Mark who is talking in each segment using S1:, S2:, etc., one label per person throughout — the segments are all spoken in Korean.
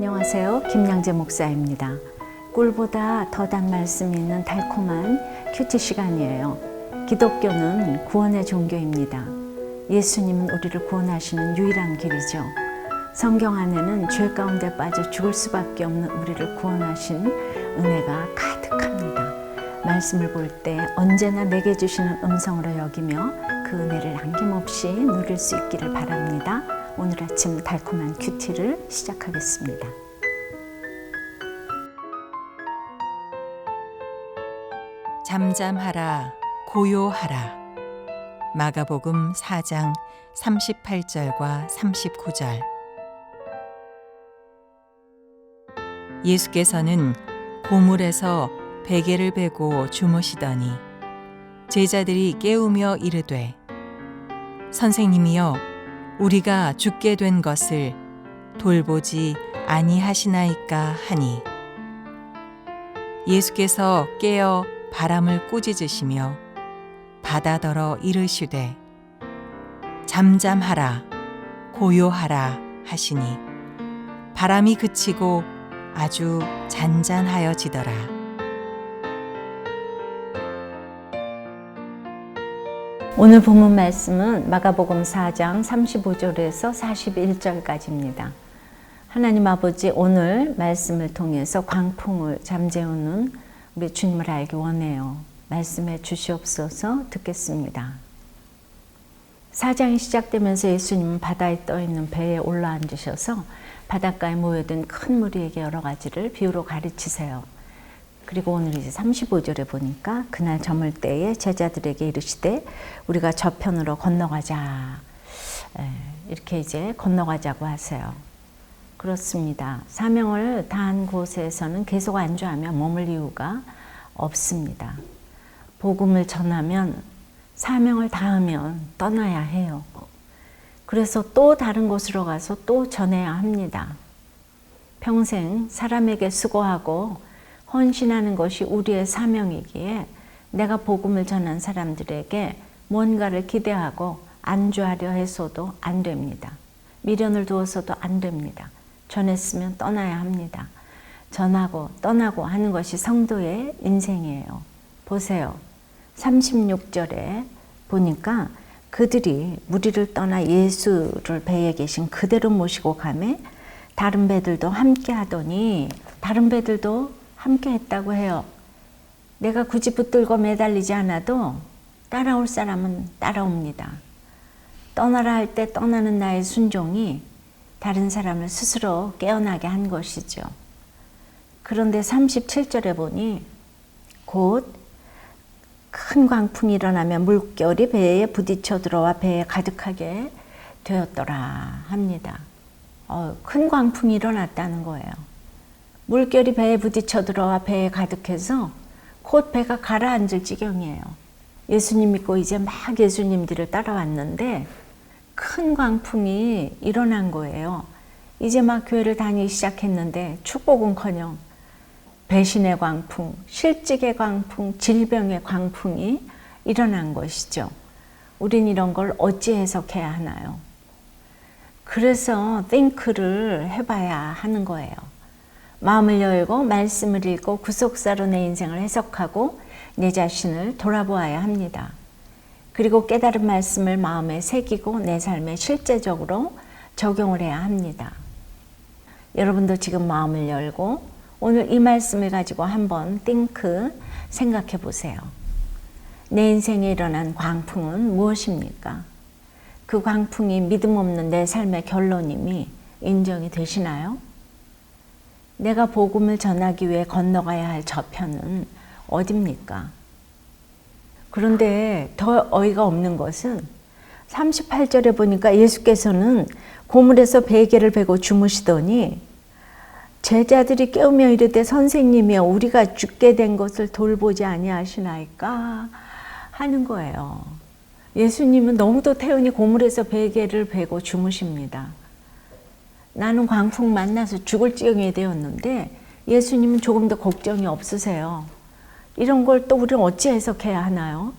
S1: 안녕하세요. 김양재 목사입니다. 꿀보다 더 단 말씀이 있는 달콤한 큐티 시간이에요. 기독교는 구원의 종교입니다. 예수님은 우리를 구원하시는 유일한 길이죠. 성경 안에는 죄 가운데 빠져 죽을 수밖에 없는 우리를 구원하신 은혜가 가득합니다. 말씀을 볼 때 언제나 내게 주시는 음성으로 여기며 그 은혜를 남김없이 누릴 수 있기를 바랍니다. 오늘 아침 달콤한 큐티를 시작하겠습니다.
S2: 잠잠하라, 고요하라. 마가복음 4장 38절과 39절. 예수께서는 고물에서 베개를 베고 주무시더니 제자들이 깨우며 이르되, 선생님이여, 우리가 죽게 된 것을 돌보지 아니하시나이까 하니, 예수께서 깨어 바람을 꾸짖으시며 바다더러 이르시되, 잠잠하라, 고요하라 하시니 바람이 그치고 아주 잔잔하여지더라.
S1: 오늘 본문 말씀은 마가복음 4장 35절에서 41절까지입니다. 하나님 아버지, 오늘 말씀을 통해서 광풍을 잠재우는 우리 주님을 알기 원해요. 말씀해 주시옵소서. 듣겠습니다. 4장이 시작되면서 예수님은 바다에 떠있는 배에 올라앉으셔서 바닷가에 모여든 큰 무리에게 여러 가지를 비유로 가르치세요. 그리고 오늘 이제 35절에 보니까 그날 저물 때에 제자들에게 이르시되 우리가 저편으로 건너가자. 이렇게 이제 건너가자고 하세요. 그렇습니다. 사명을 다한 곳에서는 계속 안주하며 머물 이유가 없습니다. 복음을 전하면, 사명을 다하면 떠나야 해요. 그래서 또 다른 곳으로 가서 또 전해야 합니다. 평생 사람에게 수고하고 헌신하는 것이 우리의 사명이기에 내가 복음을 전한 사람들에게 뭔가를 기대하고 안주하려 해서도 안 됩니다. 미련을 두어서도 안 됩니다. 전했으면 떠나야 합니다. 전하고 떠나고 하는 것이 성도의 인생이에요. 보세요. 36절에 보니까 그들이 무리를 떠나 예수를 배에 계신 그대로 모시고 가매 다른 배들도 함께 하더니, 다른 배들도 함께 했다고 해요. 내가 굳이 붙들고 매달리지 않아도 따라올 사람은 따라옵니다. 떠나라 할 때 떠나는 나의 순종이 다른 사람을 스스로 깨어나게 한 것이죠. 그런데 37절에 보니 곧 큰 광풍이 일어나며 물결이 배에 부딪혀 들어와 배에 가득하게 되었더라 합니다. 큰 광풍이 일어났다는 거예요. 물결이 배에 부딪혀 들어와 배에 가득해서 곧 배가 가라앉을 지경이에요. 예수님 믿고 이제 막 예수님들을 따라왔는데 큰 광풍이 일어난 거예요. 이제 막 교회를 다니기 시작했는데 축복은커녕 배신의 광풍, 실직의 광풍, 질병의 광풍이 일어난 것이죠. 우린 이런 걸 어찌 해석해야 하나요? 그래서 think를 해봐야 하는 거예요. 마음을 열고 말씀을 읽고 구속사로 내 인생을 해석하고 내 자신을 돌아보아야 합니다. 그리고 깨달은 말씀을 마음에 새기고 내 삶에 실제적으로 적용을 해야 합니다. 여러분도 지금 마음을 열고 오늘 이 말씀을 가지고 한번 think 생각해 보세요. 내 인생에 일어난 광풍은 무엇입니까? 그 광풍이 믿음 없는 내 삶의 결론임이 인정이 되시나요? 내가 복음을 전하기 위해 건너가야 할 저편은 어디입니까? 그런데 더 어이가 없는 것은 38절에 보니까 예수께서는 고물에서 베개를 베고 주무시더니 제자들이 깨우며 이르되, 선생님이여, 우리가 죽게 된 것을 돌보지 아니하시나이까 하는 거예요. 예수님은 너무도 태연히 고물에서 베개를 베고 주무십니다. 나는 광풍 만나서 죽을 지경이 되었는데 예수님은 조금 더 걱정이 없으세요. 이런 걸 또 우리는 어찌 해석해야 하나요?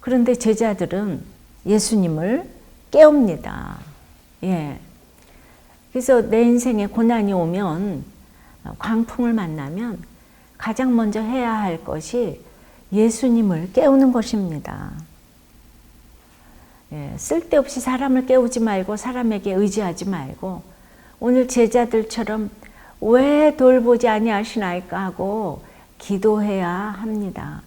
S1: 그런데 제자들은 예수님을 깨웁니다. 그래서 내 인생에 고난이 오면, 광풍을 만나면 가장 먼저 해야 할 것이 예수님을 깨우는 것입니다. 쓸데없이 사람을 깨우지 말고 사람에게 의지하지 말고 오늘 제자들처럼 왜 돌보지 아니하시나이까 하고 기도해야 합니다.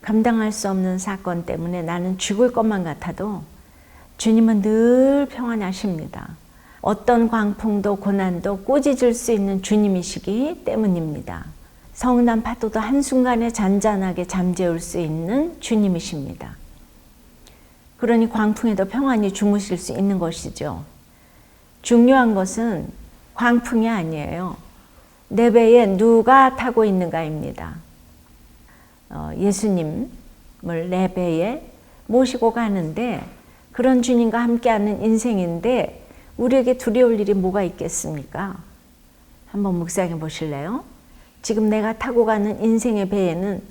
S1: 감당할 수 없는 사건 때문에 나는 죽을 것만 같아도 주님은 늘 평안하십니다. 어떤 광풍도 고난도 꾸짖을 수 있는 주님이시기 때문입니다. 서운한 파도도 한순간에 잔잔하게 잠재울 수 있는 주님이십니다. 그러니 광풍에도 평안히 주무실 수 있는 것이죠. 중요한 것은 광풍이 아니에요. 내 배에 누가 타고 있는가입니다. 예수님을 내 배에 모시고 가는데 그런 주님과 함께하는 인생인데 우리에게 두려울 일이 뭐가 있겠습니까? 한번 묵상해 보실래요? 지금 내가 타고 가는 인생의 배에는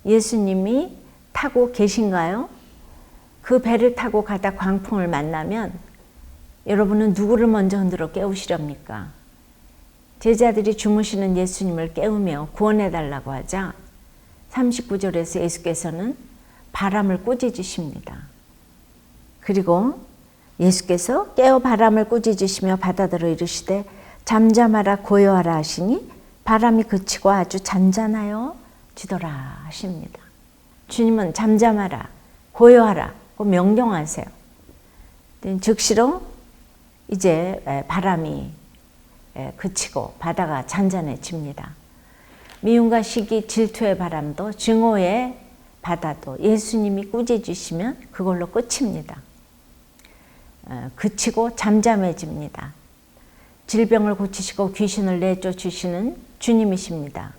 S1: 예수님이 타고 계신가요? 그 배를 타고 가다 광풍을 만나면 여러분은 누구를 먼저 흔들어 깨우시렵니까? 제자들이 주무시는 예수님을 깨우며 구원해 달라고 하자 39절에서 예수께서는 바람을 꾸짖으십니다. 그리고 예수께서 깨어 바람을 꾸짖으시며 바다더러 이르시되 잠잠하라 고요하라 하시니 바람이 그치고 아주 잔잔하여 지더라 하십니다. 주님은 잠잠하라 고요하라 명령하세요. 즉시로 이제 바람이 그치고 바다가 잔잔해집니다. 미움과 시기, 질투의 바람도 증오의 바다도 예수님이 꾸짖으시면 그걸로 끝입니다. 그치고 잠잠해집니다. 질병을 고치시고 귀신을 내쫓으시는 주님이십니다.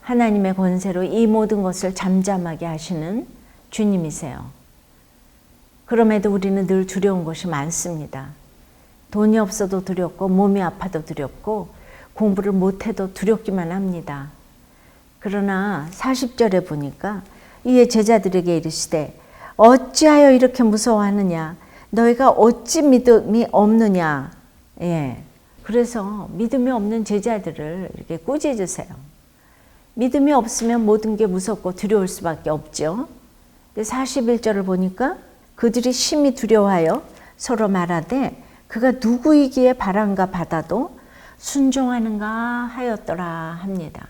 S1: 하나님의 권세로 이 모든 것을 잠잠하게 하시는 주님이세요. 그럼에도 우리는 늘 두려운 것이 많습니다. 돈이 없어도 두렵고 몸이 아파도 두렵고 공부를 못해도 두렵기만 합니다. 그러나 40절에 보니까 이에 제자들에게 이르시되 어찌하여 이렇게 무서워하느냐 너희가 어찌 믿음이 없느냐. 그래서 믿음이 없는 제자들을 이렇게 꾸짖으세요. 믿음이 없으면 모든 게 무섭고 두려울 수밖에 없죠. 41절을 보니까 그들이 심히 두려워하여 서로 말하되 그가 누구이기에 바람과 바다도 순종하는가 하였더라 합니다.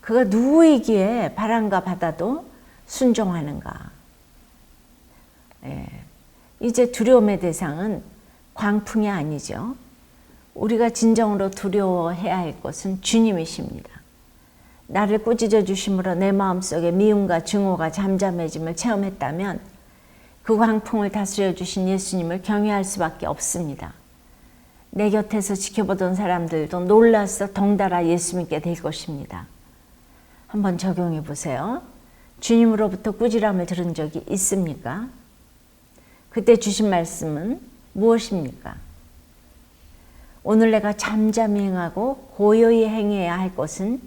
S1: 그가 누구이기에 바람과 바다도 순종하는가. 이제 두려움의 대상은 광풍이 아니죠. 우리가 진정으로 두려워해야 할 것은 주님이십니다. 나를 꾸짖어 주심으로 내 마음속에 미움과 증오가 잠잠해짐을 체험했다면 그 광풍을 다스려 주신 예수님을 경외할 수밖에 없습니다. 내 곁에서 지켜보던 사람들도 놀라서 덩달아 예수님께 될 것입니다. 한번 적용해 보세요. 주님으로부터 꾸지람을 들은 적이 있습니까? 그때 주신 말씀은 무엇입니까? 오늘 내가 잠잠히 행하고 고요히 행해야 할 것은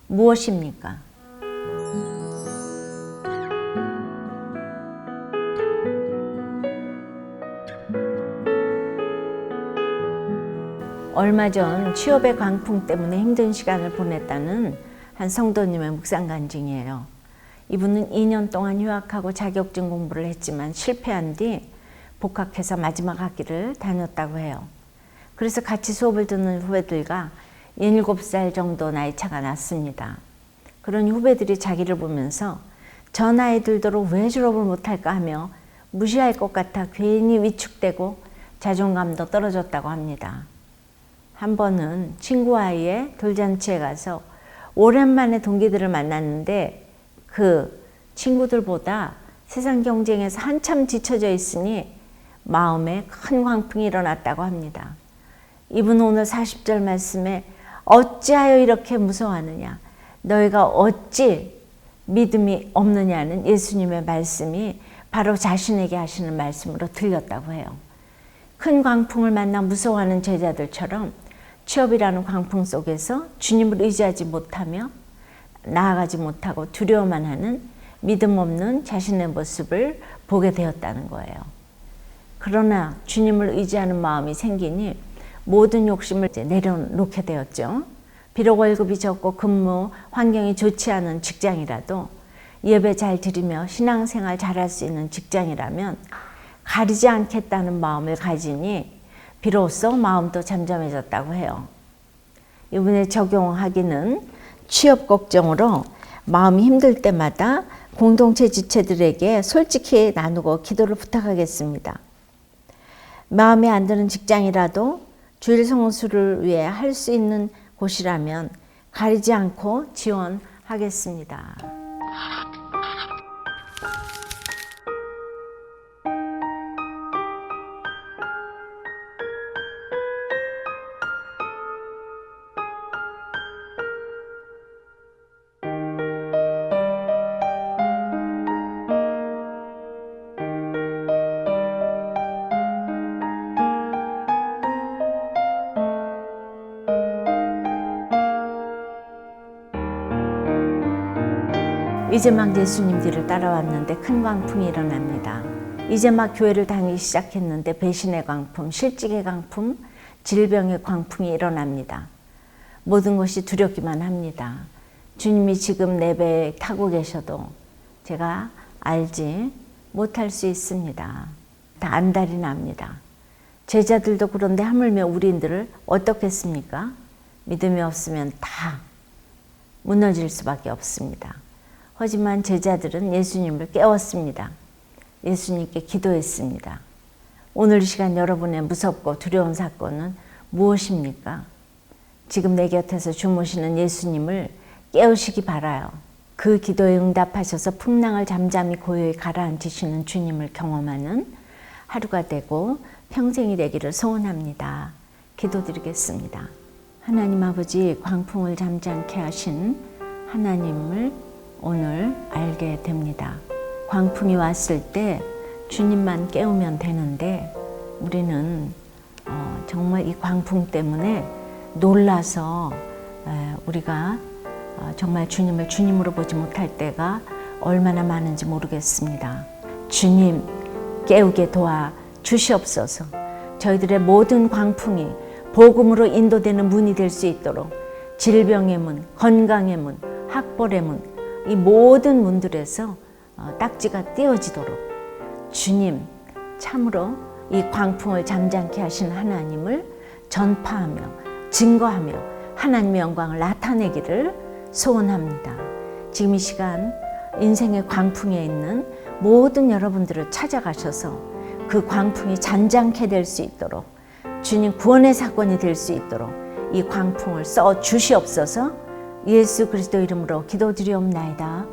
S1: 무엇입니까? 얼마 전 취업의 광풍 때문에 힘든 시간을 보냈다는 한 성도님의 묵상 간증이에요. 이분은 2년 동안 휴학하고 자격증 공부를 했지만 실패한 뒤 복학해서 마지막 학기를 다녔다고 해요. 그래서 같이 수업을 듣는 후배들과 17살 정도 나이 차가 났습니다. 그런 후배들이 자기를 보면서 저 나이 들도록 왜 졸업을 못할까 하며 무시할 것 같아 괜히 위축되고 자존감도 떨어졌다고 합니다. 한 번은 친구 아이의 돌잔치에 가서 오랜만에 동기들을 만났는데 그 친구들보다 세상 경쟁에서 한참 뒤처져 있으니 마음에 큰 광풍이 일어났다고 합니다. 이분은 오늘 40절 말씀에 어찌하여 이렇게 무서워하느냐 너희가 어찌 믿음이 없느냐는 예수님의 말씀이 바로 자신에게 하시는 말씀으로 들렸다고 해요. 큰 광풍을 만나 무서워하는 제자들처럼 취업이라는 광풍 속에서 주님을 의지하지 못하며 나아가지 못하고 두려워만 하는 믿음 없는 자신의 모습을 보게 되었다는 거예요. 그러나 주님을 의지하는 마음이 생기니 모든 욕심을 이제 내려놓게 되었죠. 비록 월급이 적고 근무 환경이 좋지 않은 직장이라도 예배 잘 드리며 신앙생활 잘할 수 있는 직장이라면 가리지 않겠다는 마음을 가지니 비로소 마음도 잠잠해졌다고 해요. 이번에 적용하기는 취업 걱정으로 마음이 힘들 때마다 공동체 지체들에게 솔직히 나누고 기도를 부탁하겠습니다. 마음에 안 드는 직장이라도 주일 성수를 위해 할 수 있는 곳이라면 가리지 않고 지원하겠습니다. 이제 막 예수님 뒤를 따라왔는데 큰 광풍이 일어납니다. 이제 막 교회를 다니기 시작했는데 배신의 광풍, 실직의 광풍, 질병의 광풍이 일어납니다. 모든 것이 두렵기만 합니다. 주님이 지금 내 배에 타고 계셔도 제가 알지 못할 수 있습니다. 다 안달이 납니다. 제자들도 그런데 하물며 우리들을 어떻겠습니까? 믿음이 없으면 다 무너질 수밖에 없습니다. 하지만 제자들은 예수님을 깨웠습니다. 예수님께 기도했습니다. 오늘 이 시간 여러분의 무섭고 두려운 사건은 무엇입니까? 지금 내 곁에서 주무시는 예수님을 깨우시기 바라요. 그 기도에 응답하셔서 풍랑을 잠잠히 고요히 가라앉히시는 주님을 경험하는 하루가 되고 평생이 되기를 소원합니다. 기도드리겠습니다. 하나님 아버지, 광풍을 잠잠케 하신 하나님을 오늘 알게 됩니다. 광풍이 왔을 때 주님만 깨우면 되는데 우리는 정말 이 광풍 때문에 놀라서 우리가 정말 주님을 주님으로 보지 못할 때가 얼마나 많은지 모르겠습니다. 주님 깨우게 도와 주시옵소서. 저희들의 모든 광풍이 복음으로 인도되는 문이 될 수 있도록 질병의 문, 건강의 문, 학벌의 문, 이 모든 문들에서 딱지가 띄어지도록 주님 참으로 이 광풍을 잠잠케 하신 하나님을 전파하며 증거하며 하나님의 영광을 나타내기를 소원합니다. 지금 이 시간 인생의 광풍에 있는 모든 여러분들을 찾아가셔서 그 광풍이 잔잔케 될 수 있도록 주님 구원의 사건이 될 수 있도록 이 광풍을 써 주시옵소서. 예수 그리스도 이름으로 기도드리옵나이다.